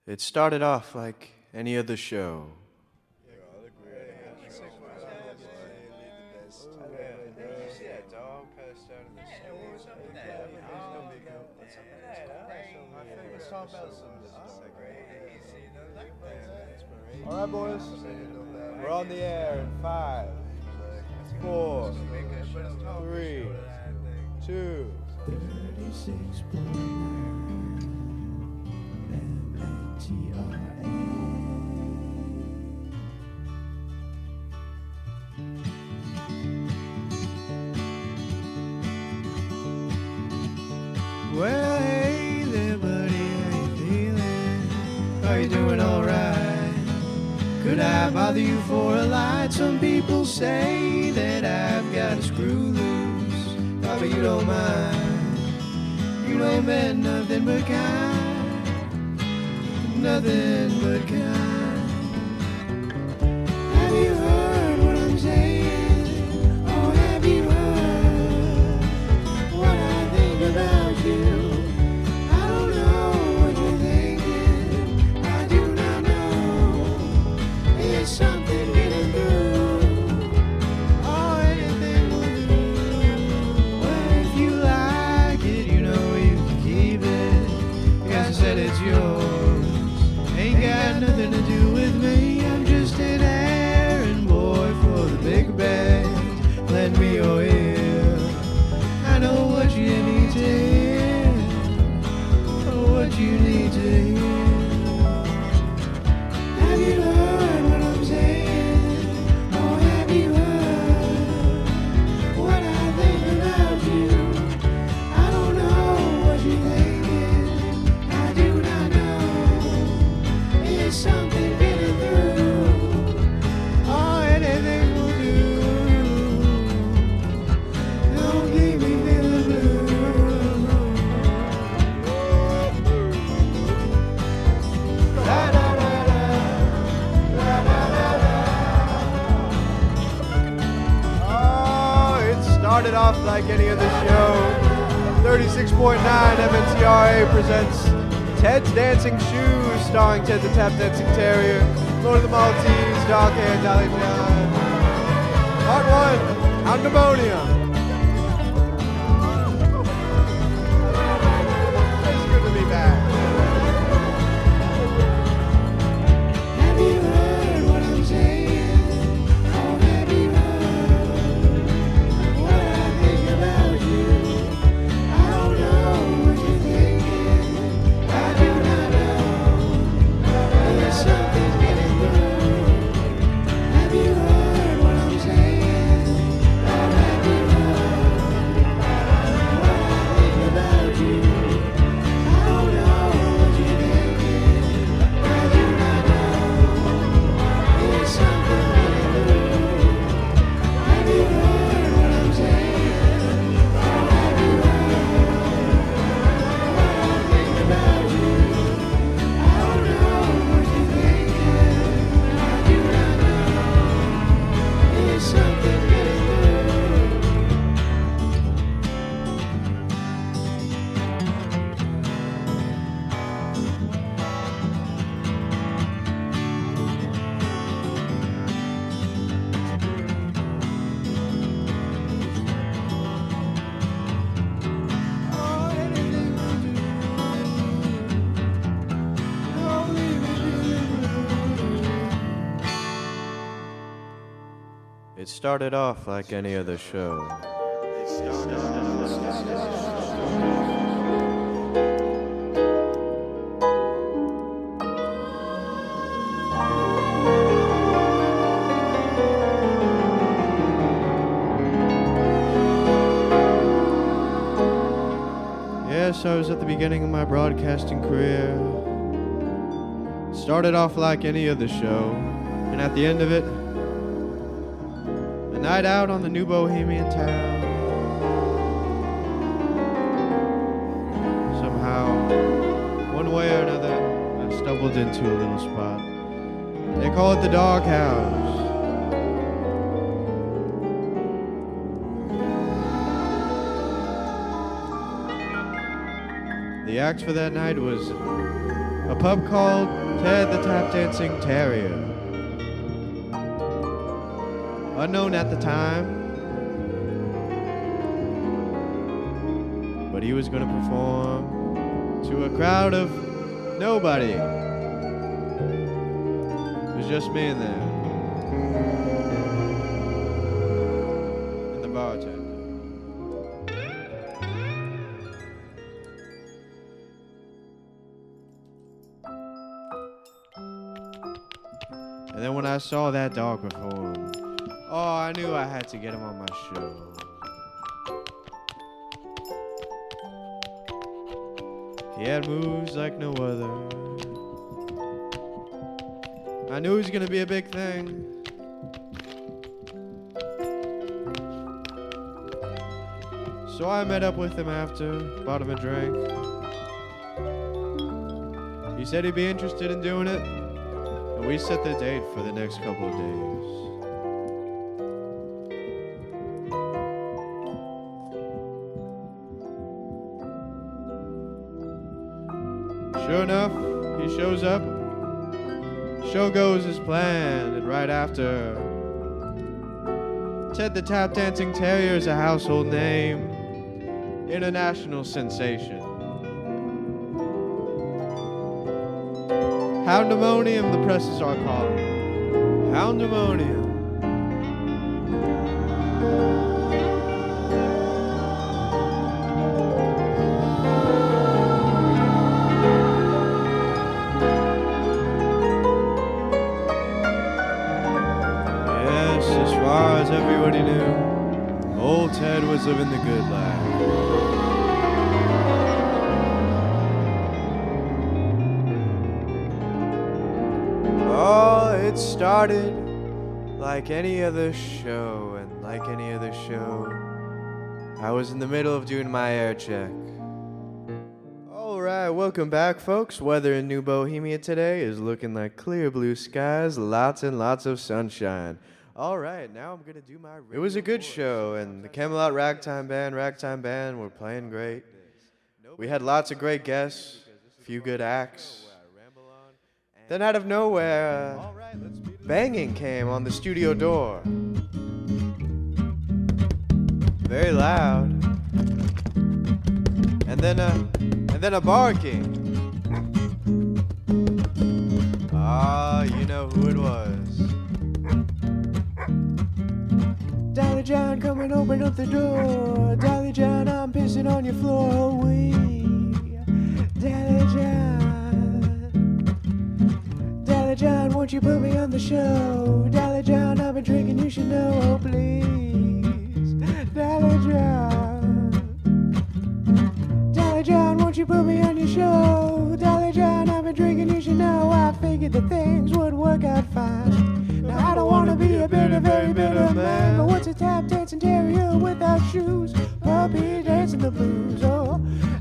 It started off like any other show. All right, boys. We're on the air in 5, 4, 3, 2. 36.9 MNTRA. Well, hey there, buddy, how you feeling? Are you doing alright? Could I bother you for a light? Some people say that I've got a screw loose, but you don't mind. You ain't been nothing but kind, nothing but kind. Have you heard what I'm saying? Oh, have you heard what I think about you? I don't know what you're thinking. I do not know. It's something getting through. Oh, anything will do. Well, if you like it, you know you can keep it. Guys, I said it's yours. Ain't got nothing to do with me. I'm just an errand boy for the big band. Lend me your ear. I know what you need to hear. What you need to hear. Have you heard what I'm saying? Oh, have you heard what I think about you? I don't know what you're thinking. I do not know. It's something getting through. Oh, anything will do. Don't leave me feeling blue. La, la, la, la. La, la, la, la. Oh, it started off like any other show. 36.9 MNTRA presents Ted's Dancing Shoes, starring Ted the Tap Dancing Terrier, Lord of the Maltese, Doghead, Dolly John. Part 1, Houndemonium. It's good to be back. Have you heard what I'm saying? Oh, have you heard what I think about you? I don't know what you're thinking. I do not know. There's something getting through. Have you heard what I'm saying? Oh, have you heard what I think about you? I don't know what you're thinking. I do not know. There's something getting through. Have you heard what I'm saying? Oh, have you heard what I think about you? I don't know what you're thinking. I do not know. There's something getting through. Oh, anything will do. Don't leave me feeling blue. It started off like any other show. Yes, I was at the beginning of my broadcasting career. Started off like any other show, and at the end of it, a night out on the new bohemian town. Somehow, one way or another, I stumbled into a little spot. They call it the doghouse. The act for that night was a pup called Ted the Tap Dancing Terrier. Unknown at the time, but he was going to perform to a crowd of nobody. It was just me in there. And the bartender. And then when I saw that dog perform, oh, I knew I had to get him on my show. He had moves like no other. I knew he was gonna be a big thing. So I met up with him after, bought him a drink. He said he'd be interested in doing it, and we set the date for the next couple of days. Sure enough, he shows up. Show goes as planned, and right after, Ted the Tap Dancing Terrier is a household name, international sensation. Houndemonium, the presses are calling. Houndemonium. As far as everybody knew, old Ted was living the good life. Oh, it started like any other show, and like any other show, I was in the middle of doing my air check. Alright, welcome back, folks. Weather in New Bohemia today is looking like clear blue skies, lots and lots of sunshine. All right, now I'm going to do my... It was a good show, and the Camelot Ragtime Band were playing great. We had lots of great guests, a few good acts. Then out of nowhere, banging came on the studio door. Very loud. And then a barking. Ah, you know who it was. Dolly John, come and open up the door. Dolly John, I'm pissing on your floor. Wee, Dolly John. Dolly John, won't you put me on the show? Dolly John, I've been drinking, you should know. Oh, please, Dolly John. Dolly John, won't you put me on your show? Dolly John, I've been drinking, you should know. I figured that things would work out fine. Now I don't wanna be a bitter, very bitter man, but what's a tap dancing terrier without shoes? Puppy dancing the blues. Oh,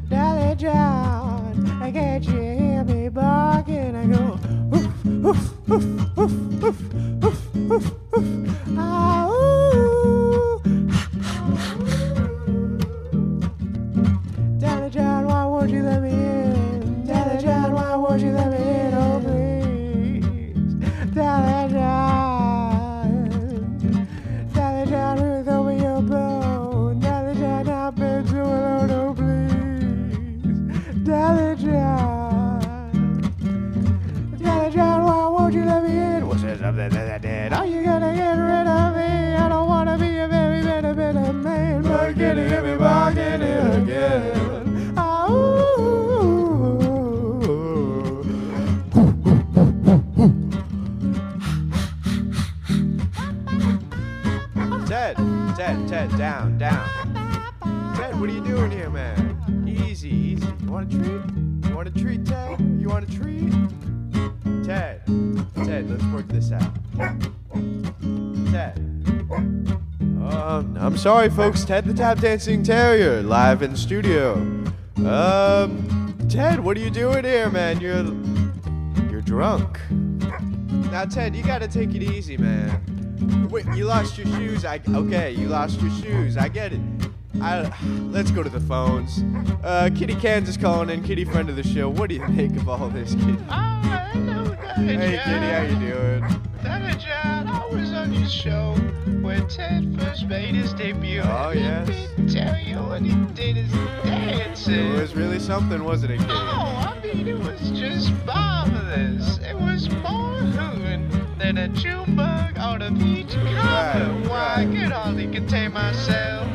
Dolly John, can't you hear me barking? I go oof, oof, oof, oof, oof, oof, oof, oof. Ah, ooh. Dolly John, why won't you let me in? Dolly John, why won't you let me in? Oh, please, Dolly John. Dolly John, who throw me your bone? Dolly John, I've been too alone. Oh, please, Dolly John. Dolly John, why won't you let me in? Was there something that I did? Are you gonna get rid of me? I don't wanna be a very bitter, bitter man, but can you hear me barking again? Oh, Ted, down. Ted, what are you doing here, man? Easy. You want a treat? You want a treat, Ted? You want a treat? Ted, let's work this out. Ted. I'm sorry, folks. Ted the Tap Dancing Terrier, live in studio. Ted, what are you doing here, man? You're drunk. Now, Ted, you gotta take it easy, man. Wait, you lost your shoes. Okay, you lost your shoes. I get it. Let's go to the phones. Kitty Kansas calling in. Kitty, friend of the show. What do you think of all this, Kitty? Oh, hello, Daddy Hey, John. Kitty, how you doing? Daddy John, I was on your show when Ted first made his debut. Oh, and yes. Let me tell you what he did his dancing. It was really something, wasn't it, Kitty? Oh, I mean, it was just marvelous. It was more hooting than a June bug on a beach carpet. Why, I could hardly contain myself.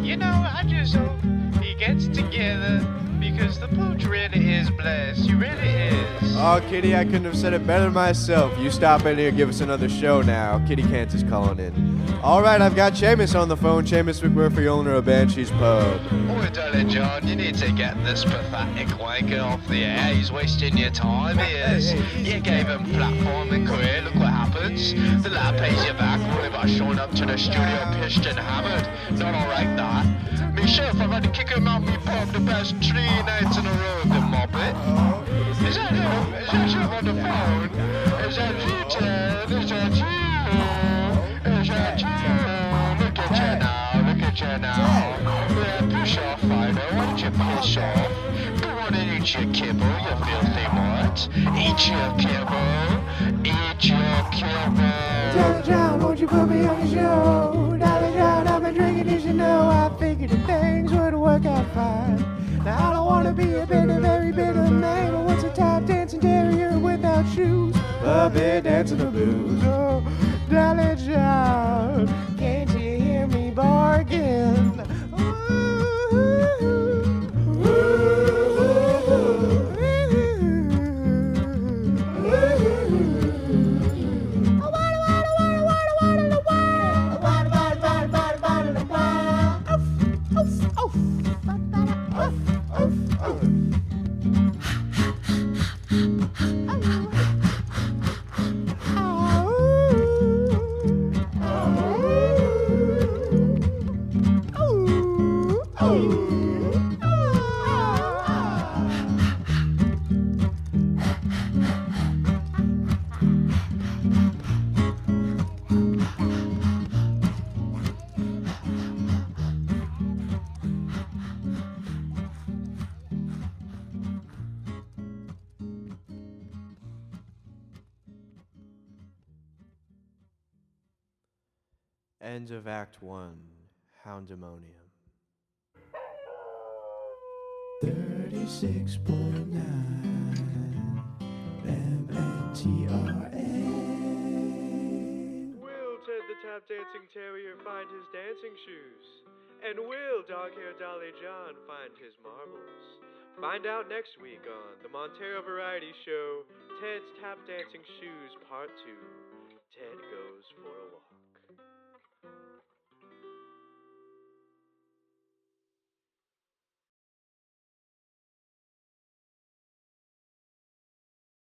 You know, I just hope he gets together because the pooch really is blessed. He really is. Oh, Kitty, I couldn't have said it better myself. You stop in here, give us another show now. Kitty Kansas calling in. All right, I've got Seamus on the phone. Seamus McMurphy, owner of Banshee's Pub. Oh, darling John, you need to get this pathetic wanker off the air. He's wasting your time, he is. You gave him platform and career, look what happens. The lad pays you back only by showing up to the studio pissed and hammered. Not alright, that. Me sure if I've had to kick him out me pub the past 3 nights in a row, the mobbit. Is that him? Is that you on the phone? Is that you, Ted? Is that you? Is that you? Look at you now, look at you now. Yeah, piss off, Fido, why don't you piss off? Go on and eat your kibble, you filthy mutt. Eat your kibble, eat your kibble. Dolly John, won't you put me on the show? Dolly John, I've been drinking, as you know. I figured that things would work out fine. Now I don't want to be a bitter, very bitter man, but what's a tap dancing terrier without shoes? Puppet dancing the blues. Oh, Dolly John, can't you hear me barking? End of Act 1, Houndemonium. 36.9 MNTRA. Will Ted the Tap Dancing Terrier find his dancing shoes? And will dog-haired Dolly John find his marbles? Find out next week on the Montera Variety Show, Ted's Tap Dancing Shoes Part 2. Ted goes for a walk.